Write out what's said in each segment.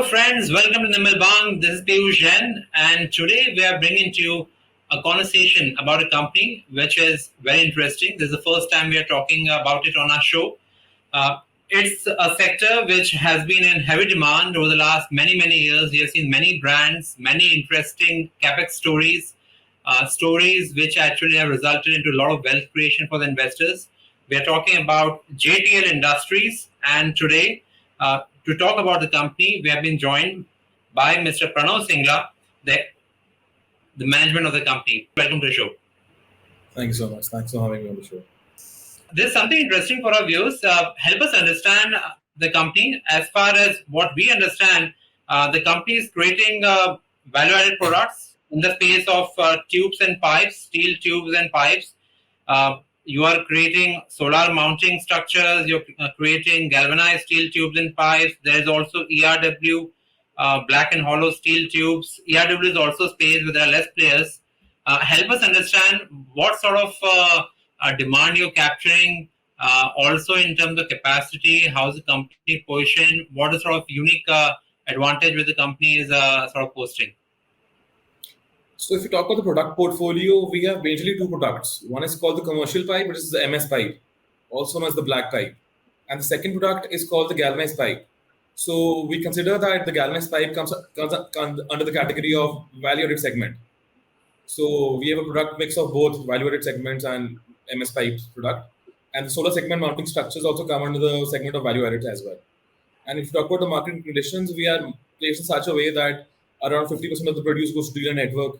friends, welcome to Nirmal Bang. This is Piyush Jain, and today we are bringing to you a conversation about a company which is very interesting. This is the first time we are talking about it on our show. Uh, it's a sector which has been in heavy demand over the last many years. We have seen many brands, many interesting capex stories which actually have resulted into a lot of wealth creation for the investors. We are talking about JTL Industries, and today, to talk about the company, we have been joined by Mr. Pranav Singla, the management of the company. Welcome to the show. Thank you so much. Thanks for having me on the show. There's something interesting for our viewers. Help us understand the company. As far as what we understand, the company is creating value-added products in the space of tubes and pipes, steel tubes and pipes. You are creating solar mounting structures. You're creating galvanized steel tubes and pipes. There's also ERW, black and hollow steel tubes. ERW is also space where there are less players. Help us understand what sort of demand you're capturing, also in terms of capacity, how's the company positioned, what is sort of unique advantage with the company is sort of posting. So if you talk about the product portfolio, we have majorly two products. One is called the commercial pipe, which is the MS pipe, also known as the black pipe. And the second product is called the galvanized pipe. So we consider that the galvanized pipe comes under the category of value-added segment. So we have a product mix of both value-added segments and MS pipes product. And the solar segment mounting structures also come under the segment of value-added as well. And if you talk about the market conditions, we are placed in such a way that around 50% of the produce goes to dealer network.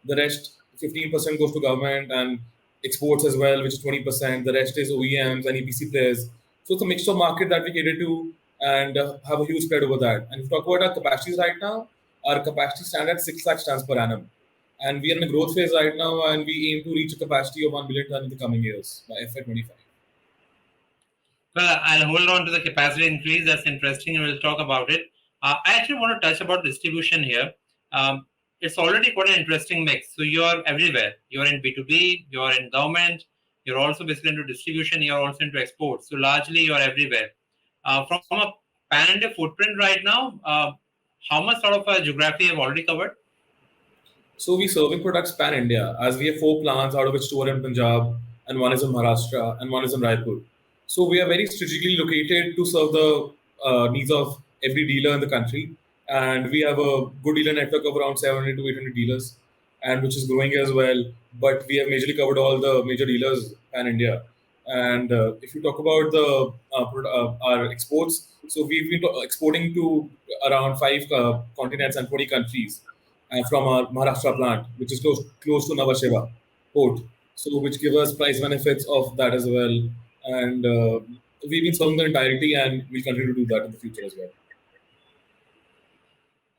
The rest, 15% goes to government and exports as well, which is 20%. The rest is OEMs and EPC players. So it's a mixed market that we cater to and have a huge spread over that. And if you talk about our capacities right now, our capacity stands at 6 lakh tons per annum. And we are in a growth phase right now, and we aim to reach a capacity of 1 billion ton in the coming years by FY25. Well, I'll hold on to the capacity increase. That's interesting, and we'll talk about it. I actually want to touch about distribution here. It's already quite an interesting mix. So you're everywhere. You're in B2B, you're in government, you're also basically into distribution, you're also into exports. So largely you're everywhere. From a pan-India footprint right now, how much sort of a geography have already covered? So we serving products pan-India, as we have 4 plants, out of which 2 are in Punjab, and 1 is in Maharashtra, and 1 is in Raipur. So we are very strategically located to serve the needs of every dealer in the country. And we have a good dealer network of around 700 to 800 dealers, and which is growing as well. But we have majorly covered all the major dealers pan-India. And if you talk about the our exports, so we've been exporting to around 5 continents and 20 countries from our Maharashtra plant, which is close to Navasheva port. So which give us price benefits of that as well. And we've been serving the entirety, and we'll continue to do that in the future as well.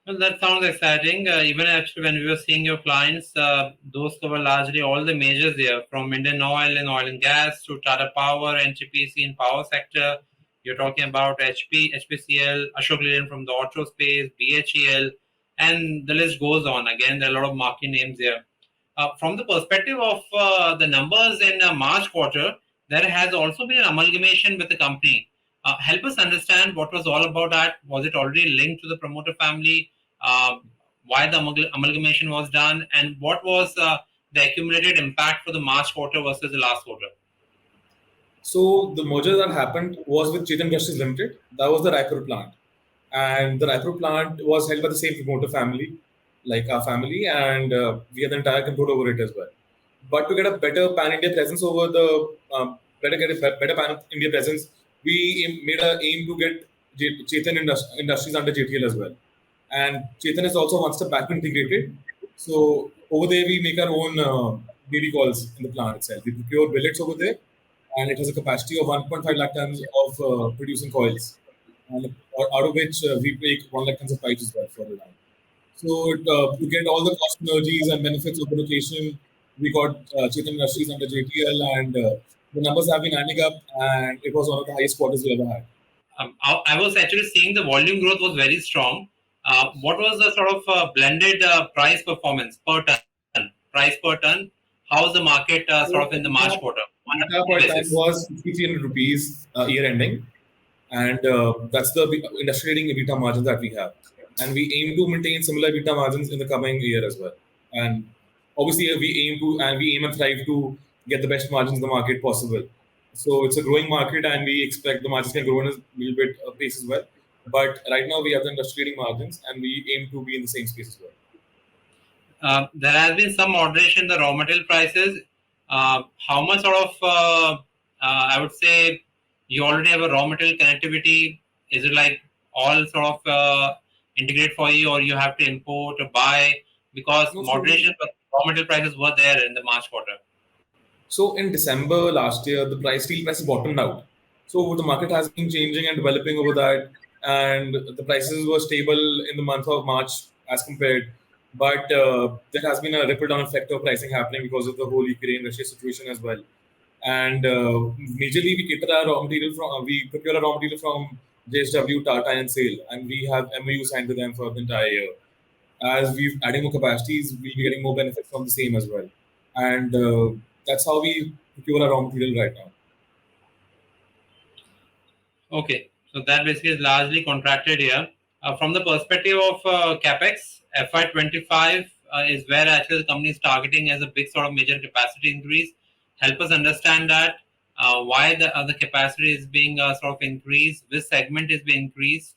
Well, that sounds exciting. Even actually, when we were seeing your clients, those cover largely all the majors here, from Indian Oil and oil and gas to Tata Power, NTPC in power sector. You're talking about HPCL, Ashok Leyland from the auto space, BHEL, and the list goes on. Again, there are a lot of marquee names here. From the perspective of the numbers in March quarter, there has also been an amalgamation with the company. Help us understand what was all about that. Was it already linked to the promoter family? Why the amalgamation was done? And what was the accumulated impact for the March quarter versus the last quarter? So the merger that happened was with JTL Industries Limited. That was the Raipur plant. And the Raipur plant was held by the same promoter family, like our family, and we had the entire control over it as well. But to get a better pan-India presence over the better pan-India presence, we made an aim to get JTL Industries under JTL as well. And JTL is also one step back integrated. So over there, we make our own daily calls in the plant itself. We procure billets over there, and it has a capacity of 1.5 lakh tons of producing coils, and out of which we make 1 lakh tons of pipes as well for the line. So to get all the cost synergies and benefits of the location, we got JTL Industries under JTL, and the numbers have been adding up, and it was one of the highest quarters we ever had. I was actually seeing the volume growth was very strong. What was the sort of blended price performance per ton? Price per ton? How was the market sort of in the March quarter? Per ton was 5,300 rupees year ending, and that's the industry leading EBITDA margin that we have. and we aim to maintain similar EBITDA margins in the coming year as well. And obviously, we aim and thrive to get the best margins in the market possible. So it's a growing market, and we expect the margins can grow in a little bit pace as well. But right now, we have the industry-leading margins, and we aim to be in the same space as well. There has been some moderation in the raw material prices. How much sort of, I would say, you already have a raw material connectivity? Is it like all sort of integrate for you, or you have to import or buy? Because No, so moderation of raw material prices were there in the March quarter. So in December last year, the steel prices bottomed out. So the market has been changing and developing over that, and the prices were stable in the month of March as compared. But there has been a ripple down effect of pricing happening because of the whole Ukraine-Russia situation as well. And majorly, we procure our raw material from JSW, Tata, and Sale, and we have MOU signed with them for the entire year. As we're adding more capacities, we'll be getting more benefit from the same as well. And that's how we procure our raw material right now. Okay, so that basically is largely contracted here. From the perspective of capex, FY25 is where actually the company is targeting as a big sort of major capacity increase. Help us understand that why the capacity is being sort of increased, which segment is being increased.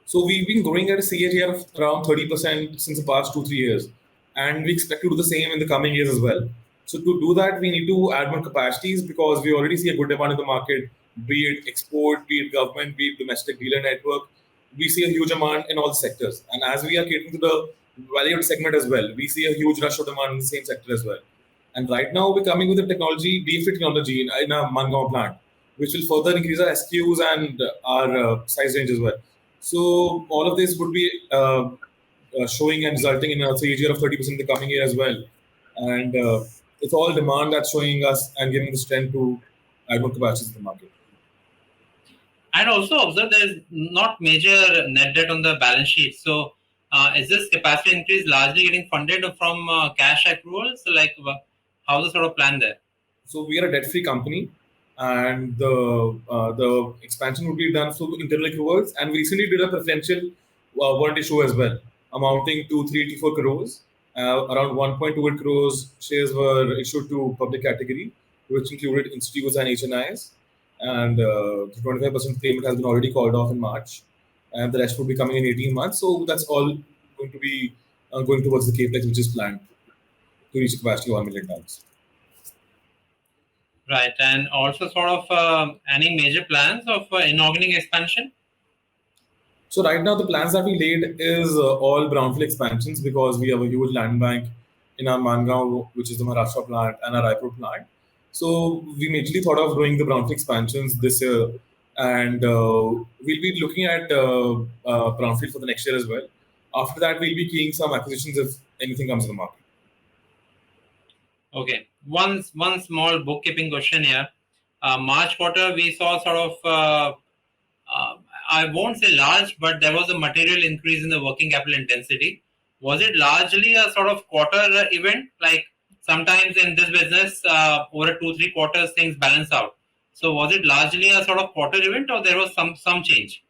So we've been growing at a CAGR of around 30% since the past 2-3 years, and we expect to do the same in the coming years as well. So to do that, we need to add more capacities because we already see a good demand in the market, be it export, be it government, be it domestic dealer network. We see a huge demand in all sectors, and as we are catering to the value segment as well, we see a huge rush of demand in the same sector as well. And right now, we're coming with a technology, DFA technology in our Mangaon plant, which will further increase our SKUs and our size range as well. So all of this would be showing and resulting in a CAGR of 30% in the coming year as well. And it's all demand that's showing us and giving the strength to add more capacities in the market. And also observe there is not major net debt on the balance sheet. So is this capacity increase largely getting funded from cash accruals? So like how's the sort of plan there? So we are a debt-free company, and the expansion would be done through internal accruals. And we recently did a preferential warrant issue as well, amounting to 384 crores. Around 1.28 crores shares were issued to public category, which included institutes and HNIs. And the 25% payment has been already called off in March, and the rest will be coming in 18 months. So that's all going to be going towards the capex, which is planned to reach a capacity of 1 million tons. Right, and also sort of any major plans of inorganic expansion? So right now, the plans that we laid is all brownfield expansions because we have a huge land bank in our Mangaon, which is the Maharashtra plant, and our Raipur plant. So we majorly thought of doing the brownfield expansions this year, and we'll be looking at brownfield for the next year as well. After that, we'll be keying some acquisitions if anything comes in the market. Okay, one small bookkeeping question here. March quarter, we saw sort of I won't say large, but there was a material increase in the working capital intensity. Was it largely a sort of quarter event? Like sometimes in this business, over 2-3 quarters, things balance out. So was it largely a sort of quarter event, or there was some change?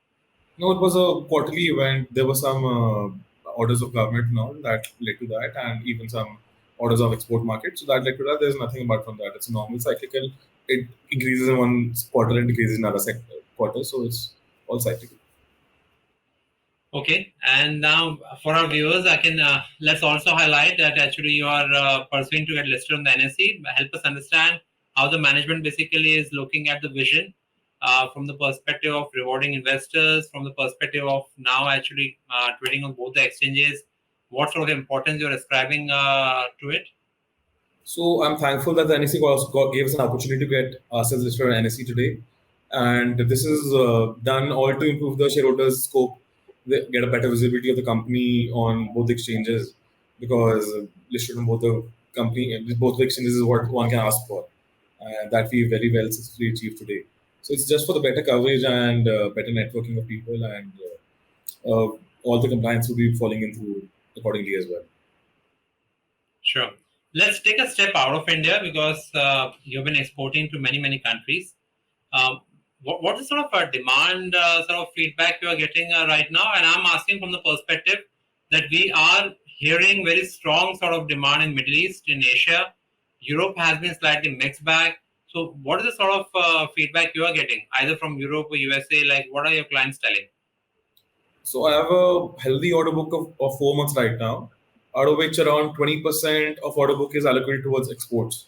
No, it was a quarterly event. There were some orders of government and all that led to that, and even some orders of export market. So that led to that. There's nothing apart from that. It's a normal cyclical. It increases in one quarter and decreases in another quarter. So it's all cyclical. Okay, and now for our viewers, I can let's also highlight that actually you are pursuing to get listed on the NSE. Help us understand how the management basically is looking at the vision from the perspective of rewarding investors, from the perspective of now actually trading on both the exchanges. What sort of importance you're ascribing to it? So I'm thankful that the NSE gave us an opportunity to get ourselves listed on NSE today, and this is done all to improve the shareholders' scope, get a better visibility of the company on both exchanges, because listed on both the exchanges is what one can ask for, and that we very well successfully achieved today. So it's just for the better coverage and better networking of people, and all the compliance will be falling in through accordingly as well. Sure. Let's take a step out of India because you've been exporting to many countries. what is sort of a demand sort of feedback you are getting right now? And I'm asking from the perspective that we are hearing very strong sort of demand in Middle East, in Asia. Europe has been slightly mixed bag. So what is the sort of feedback you are getting, either from Europe or USA? Like, what are your clients telling? So I have a healthy order book of 4 months right now, out of which around 20% of order book is allocated towards exports.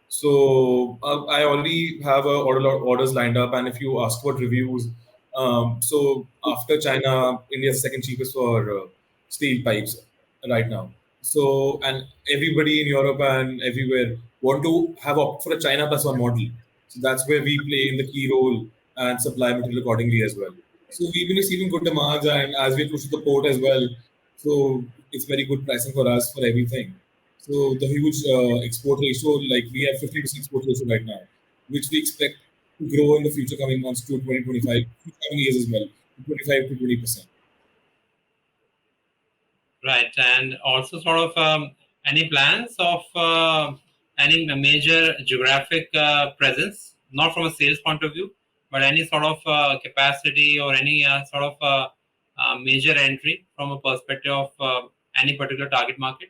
So I already have orders lined up, and if you ask about reviews, so after China, India is the second cheapest for steel pipes right now. So and everybody in Europe and everywhere want to have opt for a China plus one model. So that's where we play in the key role and supply material accordingly as well. So we've been receiving good demands, and as we close to the port as well, so it's very good pricing for us for everything. So the huge export ratio, like we have 50% export ratio right now, which we expect to grow in the future coming months to 2025, coming years as well, 25 to 20%. Right, and also sort of any plans of any major geographic presence, not from a sales point of view, but any sort of capacity or any sort of major entry from a perspective of any particular target market?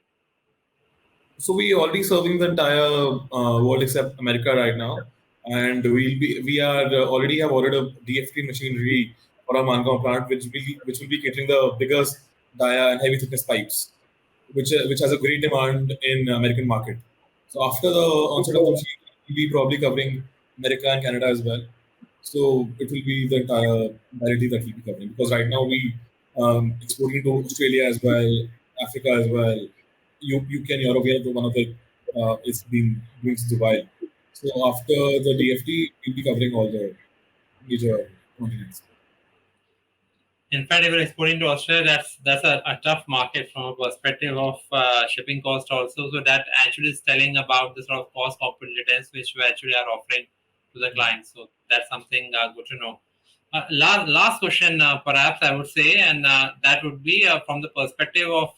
So we already serving the entire world except America right now, and we are already have ordered a DFT machinery for our Mangaon plant, which will be catering the biggest dia and heavy thickness pipes, which has a great demand in American market. So after the onset of the machine, we'll be probably covering America and Canada as well. So it will be the entire variety that we'll be covering, because right now we exporting to Australia as well, Africa as well, UK and Europe. We are one of the it's been doing since a while. So after the DFT, we'll be covering all the major continents. In fact, if you're exporting to Australia, that's a tough market from a perspective of shipping cost also. So that actually is telling about the sort of cost competitiveness which we actually are offering to the clients. So that's something good to know. Last question, perhaps I would say, and that would be from the perspective of,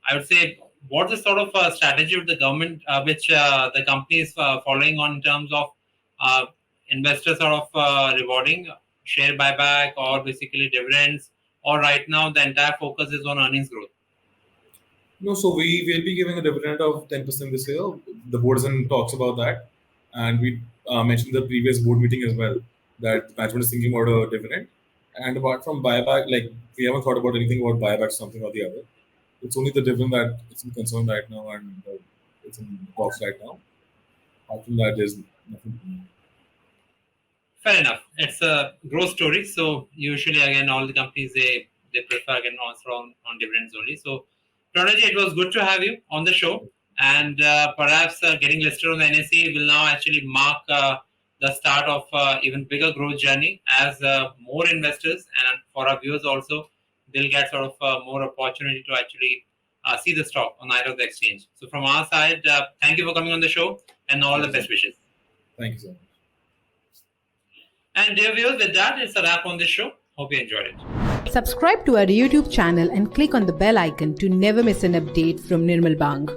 I would say, what's the sort of strategy of the government which the company is following on in terms of investors sort of rewarding share buyback or basically dividends, or right now the entire focus is on earnings growth? No, so we will be giving a dividend of 10% this year. The board is in talks about that, and we mentioned the previous board meeting as well that management is thinking about a dividend. And apart from buyback, like we haven't thought about anything about buyback, something or the other. It's only the dividend that it's in concern right now, and it's in talks right now. Apart from that, there's nothing. Fair enough. It's a growth story. So usually, again, all the companies they prefer again also on dividends only. So, Pranav, it was good to have you on the show, and perhaps getting listed on the NSE will now actually mark the start of even bigger growth journey as more investors and for our viewers also they'll get sort of more opportunity to actually see the stock on either of the exchange. So from our side, thank you for coming on the show and all the best wishes. Thank you so much. And dear viewers, with that, it's a wrap on this show. Hope you enjoyed it. Subscribe to our YouTube channel and click on the bell icon to never miss an update from Nirmal Bang.